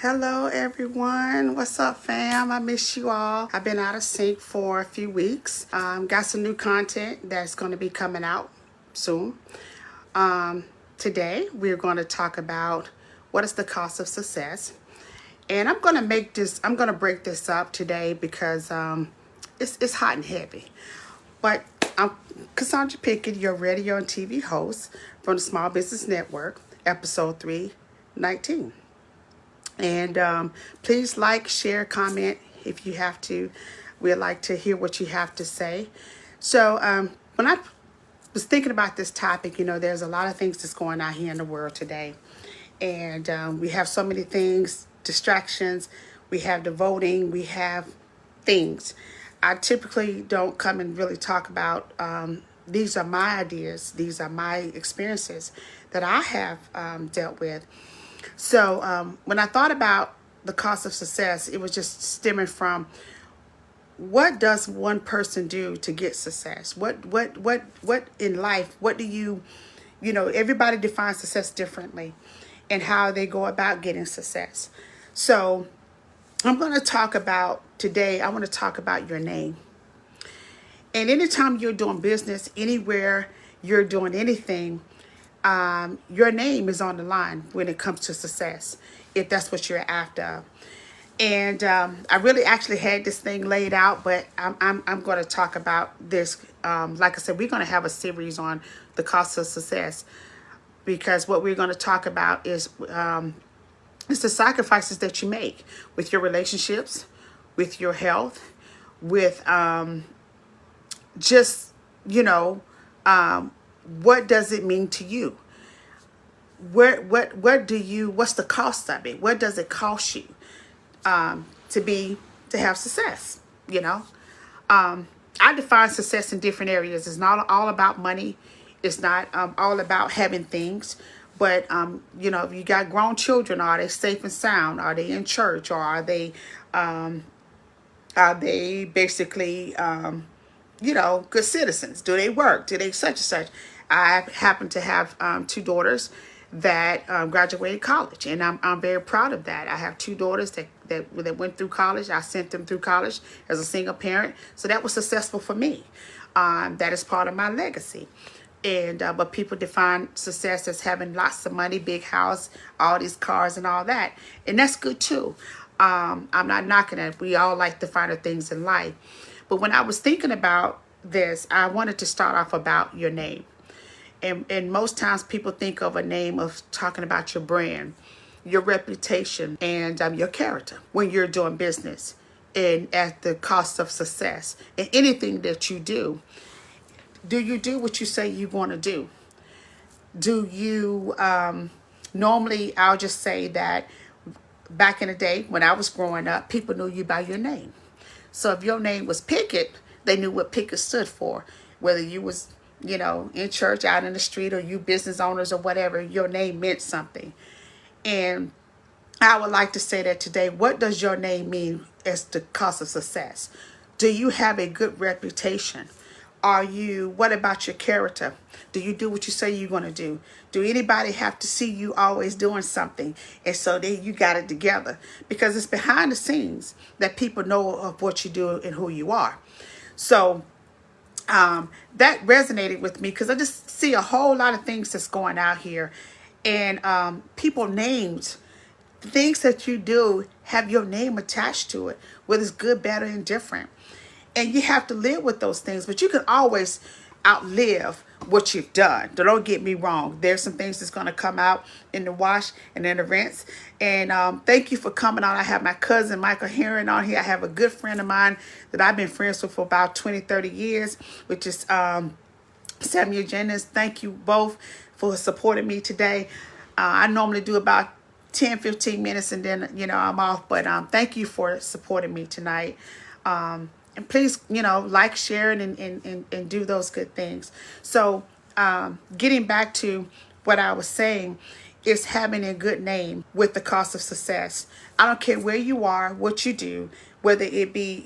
Hello everyone, what's up fam? I miss you all. I've been out of sync for a few weeks. Got some new content that's going to be coming out soon. Today we're going to talk about what is the cost of success. And I'm going to break this up today because it's hot and heavy. But I'm Cassandra Pickett, your radio and TV host from the Small Business Network, episode 319. And please like, share, comment if you have to. We'd like to hear what you have to say. So when I was thinking about this topic, there's a lot of things that's going on here in the world today. And we have so many things, distractions. We have the voting. We have things. I typically don't come and really talk about, these are my ideas. These are my experiences that I have dealt with. So when I thought about the cost of success, it was just stemming from what does one person do to get success? What in life, what do everybody defines success differently and how they go about getting success. So I'm going to talk about today, I want to talk about your name. And anytime you're doing business, anywhere you're doing anything, your name is on the line when it comes to success, if that's what you're after. And I really actually had this thing laid out, but I'm going to talk about this. Like I said, we're going to have a series on the cost of success, because what we're going to talk about is the sacrifices that you make with your relationships, with your health, with what does it mean to you? What's the cost of it? What does it cost you to have success? I define success in different areas. It's not all about money. It's not all about having things. But if you got grown children, are they safe and sound? Are they in church? Or are they basically good citizens? Do they work? Do they such and such? I happen to have two daughters that graduated college, and I'm very proud of that. I have two daughters that went through college. I sent them through college as a single parent, so that was successful for me. That is part of my legacy. And but people define success as having lots of money, big house, all these cars and all that, and that's good too. I'm not knocking it. We all like the finer things in life. But when I was thinking about this, I wanted to start off about your name. And most times people think of a name of talking about your brand, your reputation, and your character when you're doing business and at the cost of success. And anything that you do you do what you say you want to do? Do you, normally I'll just say that back in the day when I was growing up, people knew you by your name. So if your name was Pickett, they knew what Pickett stood for. Whether you was, in church, out in the street, or you business owners or whatever, your name meant something. And I would like to say that today, what does your name mean as the cost of success? Do you have a good reputation? What about your character? Do you do what you say you're going to do? Do anybody have to see you always doing something? And so then you got it together, because it's behind the scenes that people know of what you do and who you are. So that resonated with me, because I just see a whole lot of things that's going out here, and people names, things that you do have your name attached to it, whether it's good, bad, or indifferent. And you have to live with those things, but you can always outlive what you've done. Don't get me wrong. There's some things that's going to come out in the wash and in the rinse. And thank you for coming on. I have my cousin Michael Heron on here. I have a good friend of mine that I've been friends with for about 20, 30 years, which is Samuel Jennings. Thank you both for supporting me today. I normally do about 10, 15 minutes and then, I'm off. But thank you for supporting me tonight. And please, like, share, and do those good things. So getting back to what I was saying is having a good name with the cost of success. I don't care where you are, what you do, whether it be,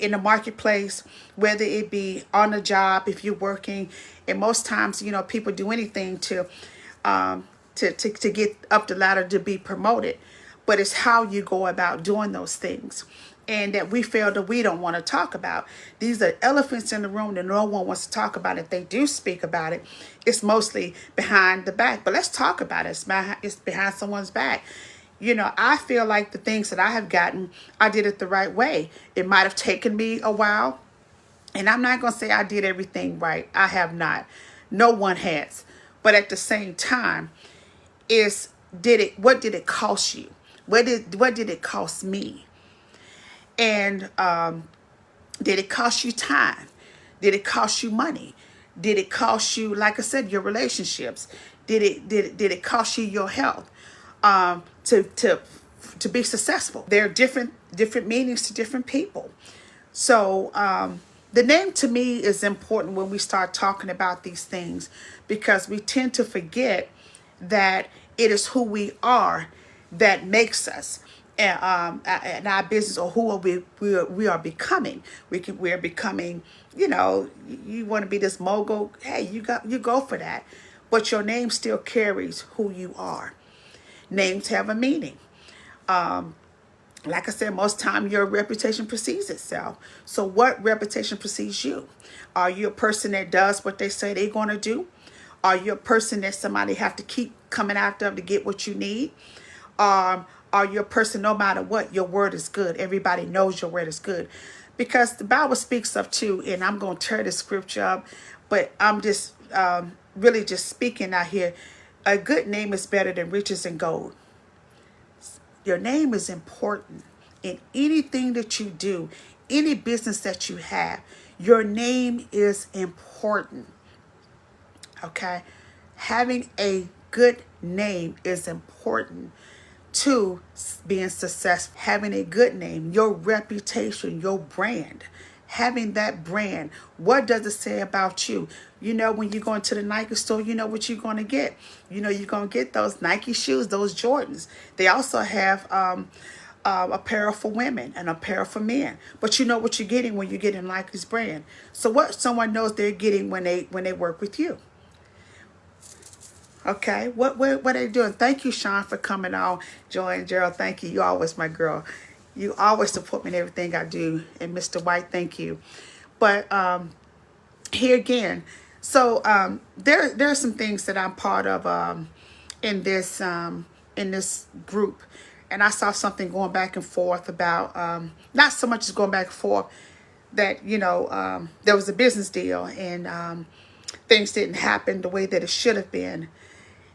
in the marketplace, whether it be on a job, if you're working. And most times, people do anything to get up the ladder to be promoted. but it's how you go about doing those things. And that we feel that we don't want to talk about. These are elephants in the room that no one wants to talk about. If they do speak about it, it's mostly behind the back. But let's talk about it. It's behind someone's back. You know, I feel like the things that I have gotten, I did it the right way. It might have taken me a while. And I'm not going to say I did everything right. I have not. No one has. But at the same time, what did it cost you? What did it cost me? And did it cost you time? Did it cost you money? Did it cost you, like I said, your relationships? Did it cost you your health to be successful? There are different meanings to different people. So the name to me is important when we start talking about these things, because we tend to forget that it is who we are that makes us in our business, or who we are becoming. We are becoming, you know, you want to be this mogul. Hey, you go for that. But your name still carries who you are. Names have a meaning. Like I said, most time your reputation precedes itself. So what reputation precedes you? Are you a person that does what they say they're going to do? Are you a person that somebody have to keep coming after to get what you need? Are you a person, no matter what, your word is good? Everybody knows your word is good. Because the Bible speaks of too, and I'm going to tear the scripture up, but I'm just really just speaking out here. A good name is better than riches and gold. Your name is important in anything that you do, any business that you have. Your name is important. Okay? Having a good name is important to being successful. Having a good name, your reputation, your brand. Having that brand. What does it say about you? You know, when you go into the Nike store, you know what you're going to get. You know you're going to get those Nike shoes, those Jordans. They also have apparel for women and apparel for men. But you know what you're getting when you get in Nike's brand. So what someone knows they're getting when they work with you. Okay, what are they doing? Thank you, Sean, for coming on. Joy and Gerald, thank you. You always my girl. You always support me in everything I do. And Mr. White, thank you. But here again, so there are some things that I'm part of in this group, and I saw something going back and forth about not so much as going back and forth that, you know, there was a business deal and things didn't happen the way that it should have been.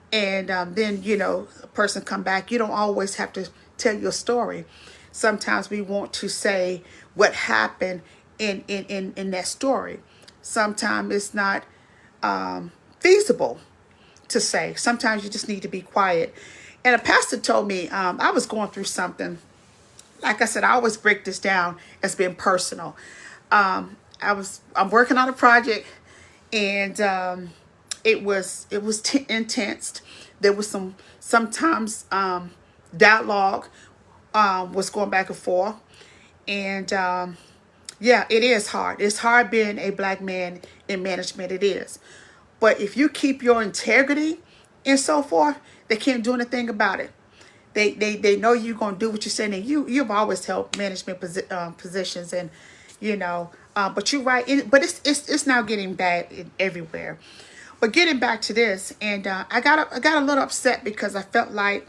And then, you know, a person come back. You don't always have to tell your story. Sometimes we want to say what happened in that story. Sometimes it's not feasible to say. Sometimes you just need to be quiet. And a pastor told me I was going through something. Like I said, I always break this down as being personal. I'm working on a project, and it was intense. There was sometimes dialogue was going back and forth, and yeah, it is hard. It's hard being a black man in management. It is, but if you keep your integrity and so forth, they can't do anything about it. They know you're gonna do what you're saying, and you've always held management positions, and you know. But you're right. But it's now getting bad everywhere. But getting back to this, and I got a little upset because I felt like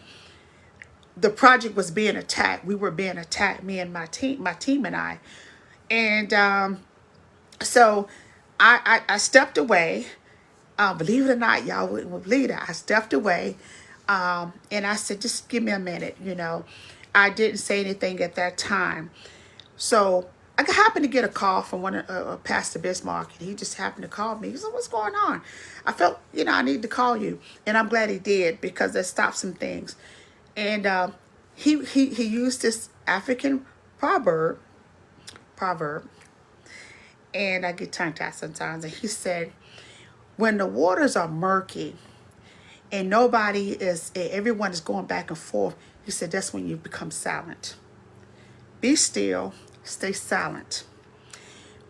the project was being attacked. We were being attacked, me and my team and I. And so I stepped away. Believe it or not, y'all wouldn't believe it. I stepped away, and I said, just give me a minute, you know. I didn't say anything at that time. So I happened to get a call from one of Pastor Bismarck, and he just happened to call me. He said, what's going on? I felt, you know, I need to call you. And I'm glad he did, because that stopped some things. And he used this African proverb, and I get tongue-tied sometimes. And he said, when the waters are murky and everyone is going back and forth, he said, that's when you become silent. Be still. Stay silent.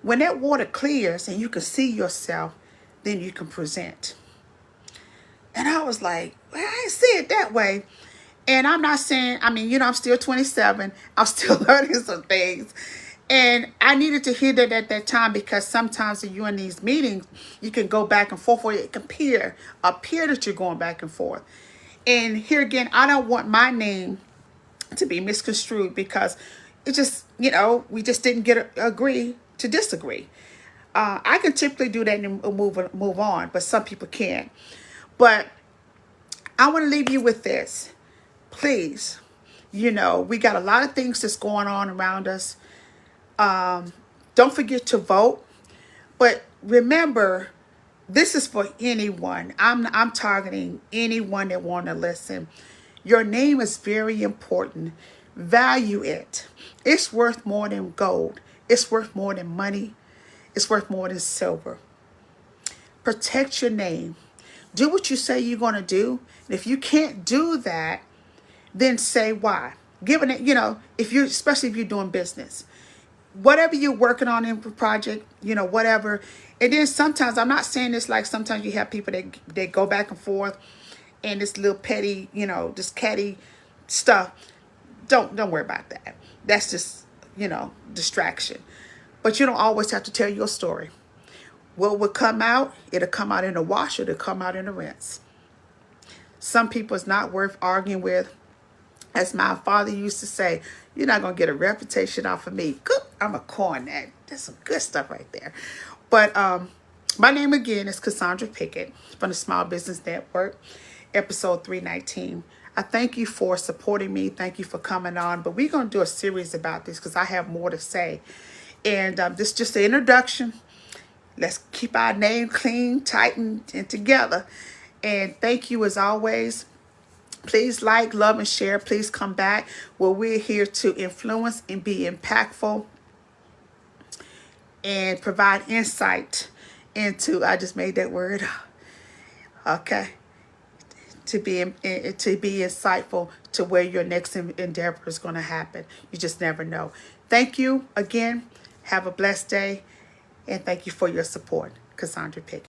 When that water clears and you can see yourself, then you can present. And I was like, well, I didn't see it that way. And I'm not saying, I mean, I'm still 27. I'm still learning some things. And I needed to hear that at that time, because sometimes when you're in these meetings, you can go back and forth, or it can appear that you're going back and forth. And here again, I don't want my name to be misconstrued, because it just, we just didn't agree to disagree. I can typically do that and move on, but some people can't. But I want to leave you with this. Please, we got a lot of things that's going on around us. Don't forget to vote. But remember, this is for anyone. I'm targeting anyone that want to listen. Your name is very important. Value it. It's worth more than gold. It's worth more than money. It's worth more than silver. Protect your name. Do what you say you're going to do. And if you can't do that, then say why. Given it, especially if you're doing business. Whatever you're working on in the project, whatever. And then sometimes, I'm not saying this like sometimes you have people that go back and forth and this little petty, this catty stuff. Don't worry about that. That's just, distraction. But you don't always have to tell your story. What will come out, it'll come out in the wash, it'll come out in the rinse. Some people it's not worth arguing with. As my father used to say, you're not going to get a reputation off of me. I'm a coin that. That's some good stuff right there. But my name again is Cassandra Pickett from the Small Business Network, episode 319. I thank you for supporting me. Thank you for coming on. But we're going to do a series about this because I have more to say. And this is just an introduction. Let's keep our name clean, tight, and together. And thank you as always. Please like, love, and share. Please come back where we're here to influence and be impactful and provide insight into, I just made that word, okay, to be insightful to where your next endeavor is going to happen. You just never know. Thank you again. Have a blessed day, and thank you for your support. Cassandra Pickett.